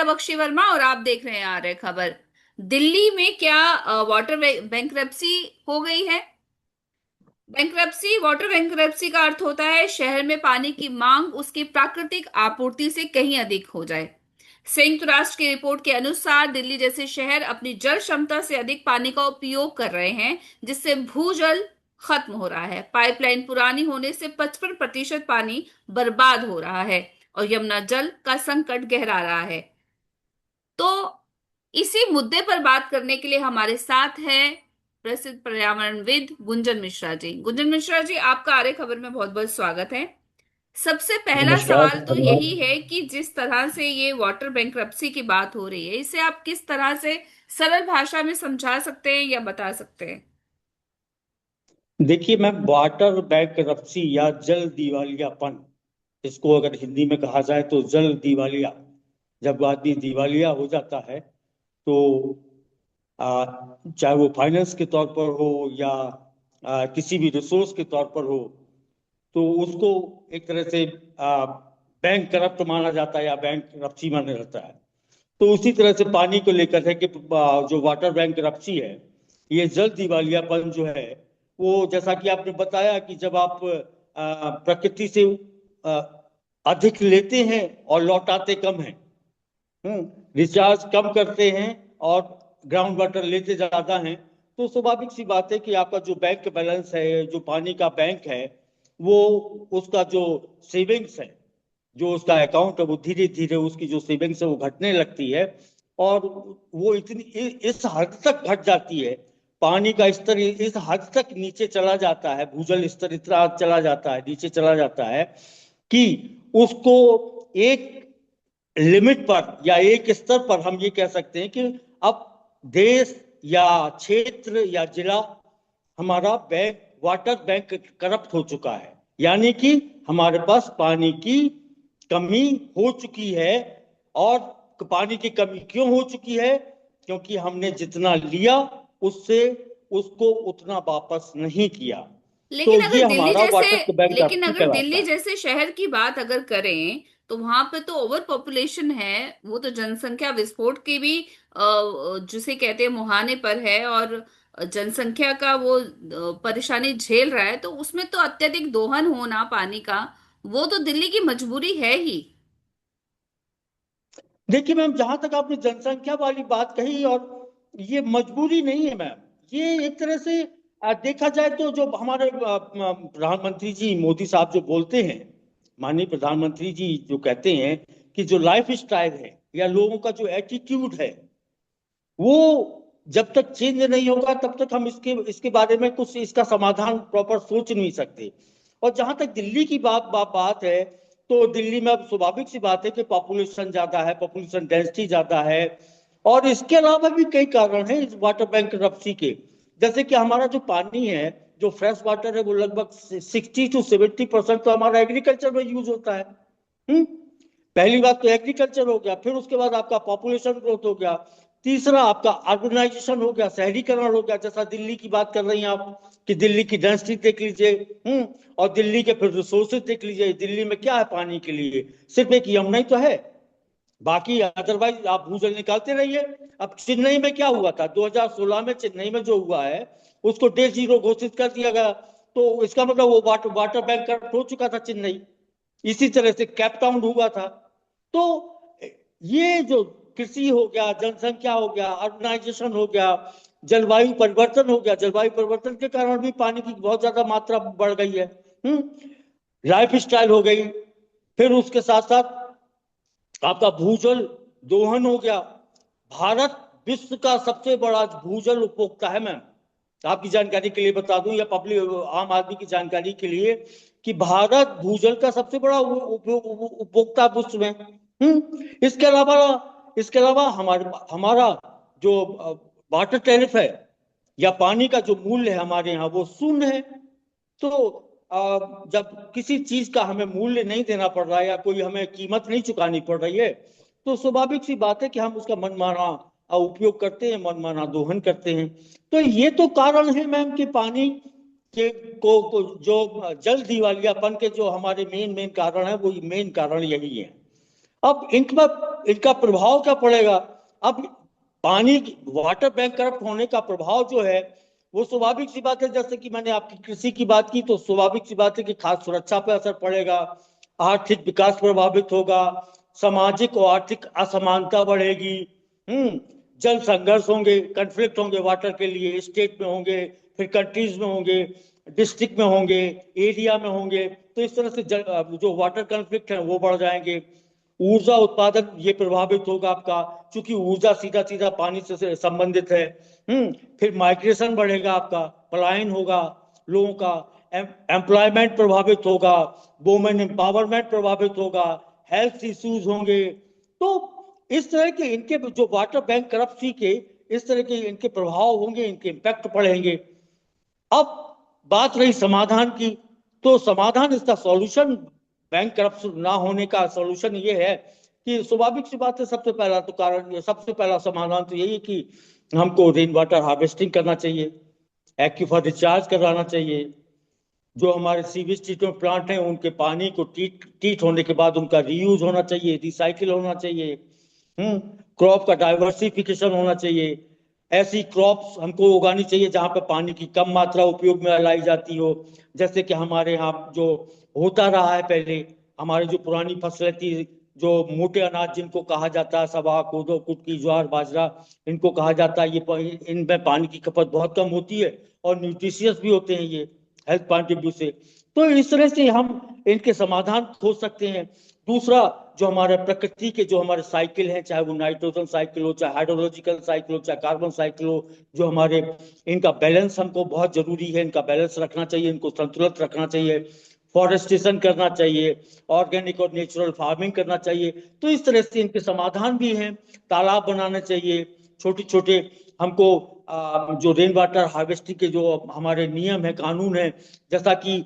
बख्शी वर्मा और आप देख रहे हैं आर्य खबर। दिल्ली में क्या वाटर बैंक्रप्सी हो गई है? वाटर बैंक्रप्सी का अर्थ होता है शहर में पानी की मांग उसकी प्राकृतिक आपूर्ति से कहीं अधिक हो जाए। संयुक्त राष्ट्र की रिपोर्ट के अनुसार दिल्ली जैसे शहर अपनी जल क्षमता से अधिक पानी का उपयोग कर रहे हैं, जिससे भूजल खत्म हो रहा है। पाइपलाइन पुरानी होने से 55% पानी बर्बाद हो रहा है और यमुना जल का संकट गहरा रहा है। तो इसी मुद्दे पर बात करने के लिए हमारे साथ है प्रसिद्ध पर्यावरणविद गुंजन मिश्रा जी। गुंजन मिश्रा जी, आपका आर्य खबर में बहुत बहुत स्वागत है। सबसे पहला नमस्कार, सवाल तो धन्यवाद। यही है कि जिस तरह से ये वाटर बैंक्रप्सी की बात हो रही है, इसे आप किस तरह से सरल भाषा में समझा सकते हैं या बता सकते हैं? देखिए मैम, वाटर बैंकरप्सी या जल दिवालियापन, इसको अगर हिंदी में कहा जाए तो जल दिवालिया। जब आदमी दिवालिया हो जाता है तो चाहे वो फाइनेंस के तौर पर हो या किसी भी रिसोर्स के तौर पर हो, तो उसको एक तरह से बैंक करप्ट माना जाता है या बैंक करप्सी माना जाता है। तो उसी तरह से पानी को लेकर है कि जो वाटर बैंक करप्सी है, ये जल दिवालियापन जो है, वो जैसा कि आपने बताया कि जब आप प्रकृति से आ, अधिक लेते हैं और लौटाते कम हैं, रिचार्ज कम करते हैं और ग्राउंड वाटर लेते ज्यादा हैं, तो स्वाभाविक सी बात है कि आपका जो बैंक बैलेंस है, जो पानी का बैंक है, वो उसका जो सेविंग्स है, जो उसका अकाउंट है, वो धीरे धीरे उसकी जो सेविंग्स है वो घटने लगती है। और वो इस हद तक घट जाती है, पानी का स्तर इस हद तक नीचे चला जाता है, भूजल स्तर इतना चला जाता है, नीचे चला जाता है कि उसको एक लिमिट पर या एक स्तर पर हम ये कह सकते हैं कि अब देश या क्षेत्र या जिला, हमारा बैंक, वाटर बैंक करप्ट हो चुका है। यानी कि हमारे पास पानी की कमी हो चुकी है। और पानी की कमी क्यों हो चुकी है? क्योंकि हमने जितना लिया उससे उसको उतना वापस नहीं किया। लेकिन तो अगर ये दिल्ली हमारा जैसे वाटर बैंक लेकिन करप्ट अगर कहलाता दिल्ली है। जैसे शहर की बात अगर करें, तो वहां पे तो ओवर पॉपुलेशन है। वो तो जनसंख्या विस्फोट की भी जिसे कहते हैं मुहाने पर है, और जनसंख्या का वो परेशानी झेल रहा है। तो उसमें तो अत्यधिक दोहन होना पानी का, वो तो दिल्ली की मजबूरी है ही। देखिए मैम, जहां तक आपने जनसंख्या वाली बात कही, और ये मजबूरी नहीं है मैम, ये एक तरह से देखा जाए तो जो हमारे प्रधानमंत्री जी मोदी साहब जो बोलते हैं, माननीय प्रधानमंत्री जी जो कहते हैं कि जो लाइफ स्टाइल है या लोगों का जो एटीट्यूड है, वो जब तक चेंज नहीं होगा तब तक हम इसके इसके बारे में कुछ इसका समाधान प्रॉपर सोच नहीं सकते। और जहां तक दिल्ली की बात है, तो दिल्ली में अब स्वाभाविक सी बात है कि पॉपुलेशन ज्यादा है, पॉपुलेशन डेंसिटी ज्यादा है। और इसके अलावा भी कई कारण हैं इस वाटर बैंक करप्सी के। जैसे कि हमारा जो पानी है, जो फ्रेश वाटर है, वो लगभग 60 to 70% तो हमारा एग्रीकल्चर में यूज होता है। हम्म पहली बात तो एग्रीकल्चर हो गया, फिर उसके बाद आपका पॉपुलेशन ग्रोथ हो गया, तीसरा आपका अर्बनाइजेशन हो गया, शहरीकरण हो गया। जैसा दिल्ली की बात कर रही हैं आप कि दिल्ली की डेंसिटी देख लीजिए। और दिल्ली के फिर रिसोर्सेज देख लीजिए। दिल्ली में क्या है पानी के लिए? सिर्फ एक यमुना ही तो है, बाकी अदरवाइज आप भूजल निकालते रहिए। अब चेन्नई में क्या हुआ था 2016 में? चेन्नई में जो हुआ है उसको डे जीरो घोषित कर दिया गया। तो इसका मतलब वो वाटर वाटर बैंक करप्ट हो चुका था चेन्नई। इसी तरह से कैप टाउन हुआ था। तो ये जो कृषि हो गया, जनसंख्या हो गया, अर्बनाइजेशन हो गया, जलवायु परिवर्तन हो गया, जलवायु परिवर्तन के कारण भी पानी की बहुत ज्यादा मात्रा बढ़ गई है। लाइफ स्टाइल हो गई, फिर उसके साथ साथ आपका भूजल दोहन हो गया। भारत विश्व का सबसे बड़ा भूजल उपभोक्ता है मैम। आपकी जानकारी के लिए बता दूं, या पब्लिक आम आदमी की जानकारी के लिए, कि भारत भूजल का सबसे बड़ा उपभोक्ता विश्व में। इसके अलावा हमारे हमारा जो वाटर टैरिफ है या पानी का जो मूल्य है हमारे यहाँ, वो शून्य है। तो जब किसी चीज का हमें मूल्य नहीं देना पड़ रहा है या कोई हमें कीमत नहीं चुकानी पड़ रही है, तो स्वाभाविक सी बात है कि हम उसका मनमाना उपयोग करते हैं, मनमाना दोहन करते हैं। तो ये तो कारण है मैम कि पानी के को जो जल दिवालियापन के जो हमारे मेन मेन कारण है, वो मेन कारण यही है। अब इनका इनका प्रभाव क्या पड़ेगा? अब पानी, वाटर बैंक करप्ट होने का प्रभाव जो है वो स्वाभाविक सी बात है, जैसे कि मैंने आपकी कृषि की बात की, तो स्वाभाविक सी बात है कि खाद्य सुरक्षा पर असर पड़ेगा, आर्थिक विकास प्रभावित होगा, सामाजिक और आर्थिक असमानता बढ़ेगी। हम्म जल संघर्ष होंगे, कन्फ्लिक्ट होंगे, वाटर के लिए स्टेट में होंगे, फिर कंट्रीज में होंगे, डिस्ट्रिक्ट में होंगे, एरिया में होंगे। तो इस तरह से जो वाटर कन्फ्लिक्ट है वो बढ़ जाएंगे। ऊर्जा उत्पादन ये प्रभावित होगा आपका, क्योंकि ऊर्जा सीधा सीधा पानी से संबंधित है। फिर माइग्रेशन बढ़ेगा, आपका पलायन होगा लोगों का, एम्प्लॉयमेंट प्रभावित होगा, वुमेन एम्पावरमेंट प्रभावित होगा, हेल्थ इश्यूज होंगे। तो इस तरह के इनके जो वाटर बैंक करप्सी के इस तरह के इनके प्रभाव होंगे, इनके इम्पैक्ट पड़ेंगे। अब बात रही समाधान की, तो समाधान, इसका सॉल्यूशन, बैंक करप्शन ना होने का सॉल्यूशन ये है कि स्वाभाविक सी बात है, सबसे पहला तो कारण, सबसे पहला समाधान तो यही है कि हमको रेन वाटर हार्वेस्टिंग करना चाहिए, एक्यूफर रिचार्ज कराना चाहिए। जो हमारे सीवेज ट्रीटमेंट प्लांट हैं उनके पानी को ट्रीट होने के बाद उनका रीयूज होना चाहिए, रिसाइकिल होना चाहिए। क्रॉप का डाइवर्सिफिकेशन होना चाहिए। ऐसी क्रॉप्स हमको उगानी चाहिए जहां पर पानी की कम मात्रा उपयोग में लाई जाती हो, जैसे कि हमारे यहाँ जो होता रहा है पहले, हमारी जो पुरानी फसलें थी, जो मोटे अनाज जिनको कहा जाता है, सवा, कोदो, कुटकी, ज्वार, बाजरा, इनको कहा जाता है, ये इनमें पानी की खपत बहुत कम होती है और न्यूट्रिशियस भी होते हैं ये हेल्थ पॉइंट ऑफ व्यू से। तो इस तरह से हम इनके समाधान खोज सकते हैं। दूसरा, जो हमारे प्रकृति के जो हमारे साइकिल हैं, चाहे वो नाइट्रोजन साइकिल हो, चाहे हाइड्रोलॉजिकल साइकिल हो, चाहे कार्बन साइकिल हो, जो हमारे, इनका बैलेंस हमको बहुत जरूरी है, इनका बैलेंस रखना चाहिए, इनको संतुलित रखना चाहिए, फॉरेस्टेशन करना चाहिए, ऑर्गेनिक और नेचुरल फार्मिंग करना चाहिए। तो इस तरह से इनके समाधान भी हैं। तालाब बनाने चाहिए छोटे छोटे हमको, जो रेन वाटर हार्वेस्टिंग के जो हमारे नियम है, कानून है, जैसा कि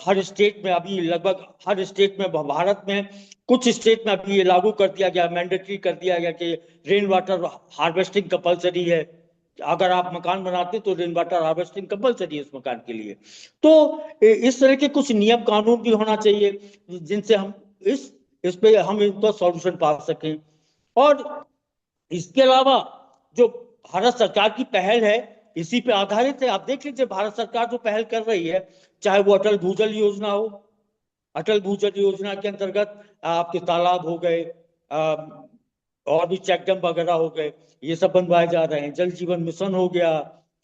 हर स्टेट में अभी, लगभग हर स्टेट में, भारत में कुछ स्टेट में अभी ये लागू कर दिया गया, मैंडेटरी कर दिया गया कि रेन वाटर हार्वेस्टिंग कंपलसरी है। अगर आप मकान बनाते तो रेन वाटर हार्वेस्टिंग कंपलसरी है उस मकान के लिए। तो इस तरह के कुछ नियम कानून भी होना चाहिए जिनसे हम इस पे हम इनका सॉल्यूशन पा सकें। और इसके अलावा जो भारत सरकार की पहल है इसी पे आधारित है। आप देख लीजिए भारत सरकार जो पहल कर रही है, चाहे वो अटल भूजल योजना हो, अटल भूजल योजना के अंतर्गत आपके तालाब हो गए, और भी चेक डैम वगैरह हो गए, ये सब बनवाए जा रहे हैं। जल जीवन मिशन हो गया,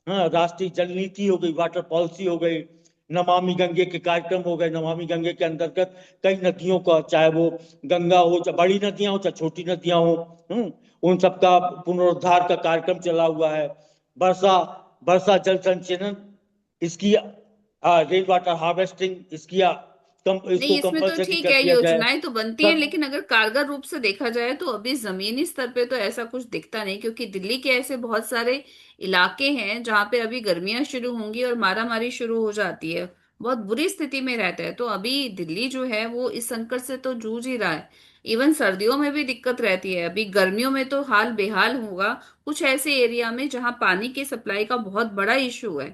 हाँ, राष्ट्रीय जल नीति हो गई, वाटर पॉलिसी हो गई, नमामि गंगे के कार्यक्रम हो गए। नमामि गंगे के अंतर्गत कई नदियों का, चाहे वो गंगा हो, चाहे बड़ी नदियां हो, चाहे छोटी नदियां हो, उन सबका पुनरुद्धार का कार्यक्रम चला हुआ है। वर्षा वर्षा जल संचयन, इसकी रेन वाटर हार्वेस्टिंग, इसकी नहीं, इसको इसमें तो कंपलसरी ठीक कर है, दिया जाए। योजनाएं तो बनती हैं, सब लेकिन अगर कारगर रूप से देखा जाए तो अभी जमीनी स्तर पे तो ऐसा कुछ दिखता नहीं, क्योंकि दिल्ली के ऐसे बहुत सारे इलाके हैं जहां पे अभी गर्मियां शुरू होंगी और मारामारी शुरू हो जाती है, बहुत बुरी स्थिति में रहता है। तो अभी दिल्ली जो है वो इस संकट से तो जूझ ही रहा है। इवन सर्दियों में भी दिक्कत रहती है, अभी गर्मियों में तो हाल बेहाल होगा कुछ ऐसे एरिया में जहां पानी की सप्लाई का बहुत बड़ा इशू है।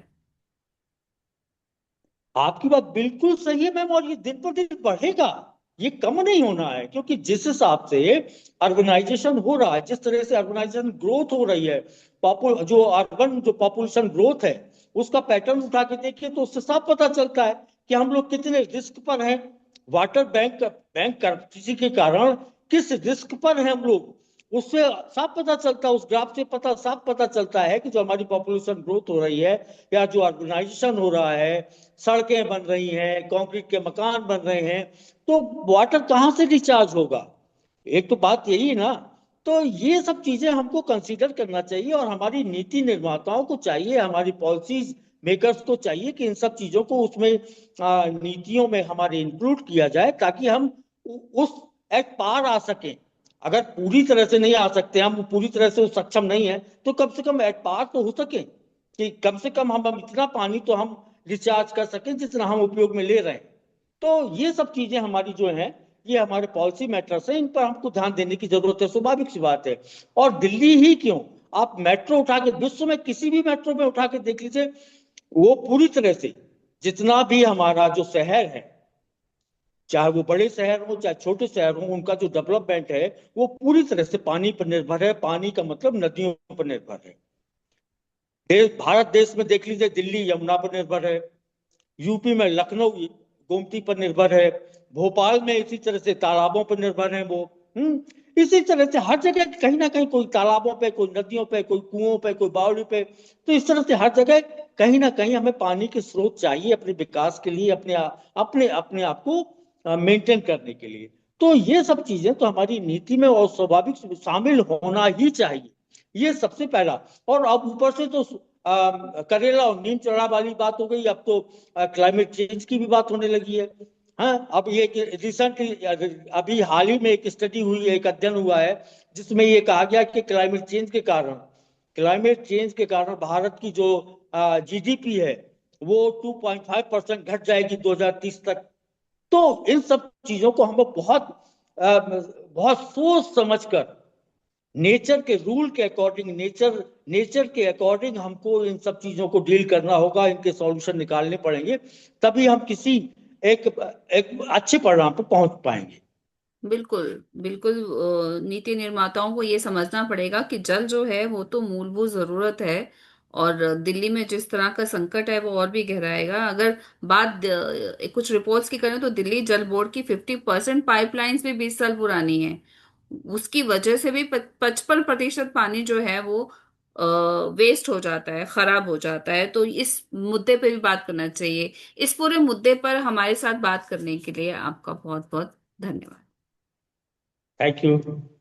आपकी बात बिल्कुल सही है मैम, और ये दिन पर दिन बढ़ेगा, ये कम नहीं होना है। क्योंकि जिस हिसाब से अर्बनाइजेशन हो रहा है, जिस तरह से अर्बनाइजेशन ग्रोथ हो रही है, जो अर्बन जो पॉपुलेशन ग्रोथ है उसका पैटर्न उठा के देखिए तो उससे साफ पता चलता है कि हम लोग कितने रिस्क पर हैं। वाटर बैंक बैंक करप्सी के कारण किस रिस्क पर हैं हम लोग, उससे साफ पता चलता है, उस ग्राफ से साफ पता चलता है कि जो हमारी पॉपुलेशन ग्रोथ हो रही है, या जो अर्बनाइजेशन हो रहा है, सड़कें बन रही हैं, कंक्रीट के मकान बन रहे हैं, तो वाटर कहाँ से रिचार्ज होगा? एक तो बात यही है ना। तो ये सब चीजें हमको कंसीडर करना चाहिए, और हमारी नीति निर्माताओं को चाहिए, हमारी पॉलिसीज मेकर्स को चाहिए कि इन सब चीजों को उसमें नीतियों में हमारे इंक्लूड किया जाए, ताकि हम उस एट पार आ सकें। अगर पूरी तरह से नहीं आ सकते, हम पूरी तरह से सक्षम नहीं है, तो कम से कम एट पार तो हो सके, कि कम से कम हम इतना पानी तो हम रिचार्ज कर सकें जितना हम उपयोग में ले रहे हैं। तो ये सब चीजें हमारी जो हैं, ये हमारे पॉलिसी मैटर्स हैं, इन पर हमको ध्यान देने की जरूरत है, स्वाभाविक सी बात है। और दिल्ली ही क्यों, आप मेट्रो उठा के, विश्व में किसी भी मेट्रो में उठा के देख लीजिए, वो पूरी तरह से जितना भी हमारा जो शहर है, चाहे वो बड़े शहर हो चाहे छोटे शहर हो, उनका जो डेवलपमेंट है वो पूरी तरह से पानी पर निर्भर है। पानी का मतलब नदियों पर निर्भर है। भारत देश में देख लीजिए, दिल्ली यमुना पर निर्भर है, यूपी में लखनऊ गोमती पर निर्भर है, भोपाल में इसी तरह से तालाबों पर निर्भर है वो। इसी तरह से हर जगह कहीं ना कहीं कोई तालाबों पे, कोई नदियों पे, कोई कुओं पे, कोई बावड़ी पे। तो इस तरह से हर जगह कहीं ना कहीं हमें पानी के स्रोत चाहिए अपने विकास के लिए, अपने अपने आप को मेंटेन करने के लिए। तो ये सब चीजें तो हमारी नीति में और स्वाभाविक शामिल होना ही चाहिए। ये सबसे पहला। और अब ऊपर से तो करेला और नीम चढ़ा वाली बात हो गई। अब तो क्लाइमेट चेंज की भी बात होने लगी है। हाँ, अब ये रिसेंटली, अभी हाल ही में एक स्टडी हुई है, एक अध्ययन हुआ है, जिसमें ये कहा गया कि क्लाइमेट चेंज के कारण भारत की जो जीडीपी है वो 2.5% घट जाएगी 2030 तक। तो इन सब चीजों को हमें बहुत सोच समझकर, नेचर के रूल के अकॉर्डिंग, नेचर के अकॉर्डिंग हमको इन सब चीजों को डील करना होगा, इनके सॉल्यूशन निकालने पड़ेंगे। तभी हम किसी एक एक अच्छे परिणाम पर पहुंच पाएंगे। बिल्कुल, बिल्कुल। नीति निर्माताओं को ये समझना पड़ेगा कि जल जो है वो तो मूलभूत जरूरत है। और दिल्ली में जिस तरह का संकट है वो और भी गहराएगा अगर बात कुछ रिपोर्ट्स की करें तो दिल्ली जल बोर्ड की 50% पाइपलाइंस भी 20 साल पुरानी है। उसकी वजह से भी 55% पानी जो है वो वेस्ट हो जाता है, खराब हो जाता है। तो इस मुद्दे पे भी बात करना चाहिए। इस पूरे मुद्दे पर हमारे साथ बात करने के लिए आपका बहुत बहुत धन्यवाद। Thank you.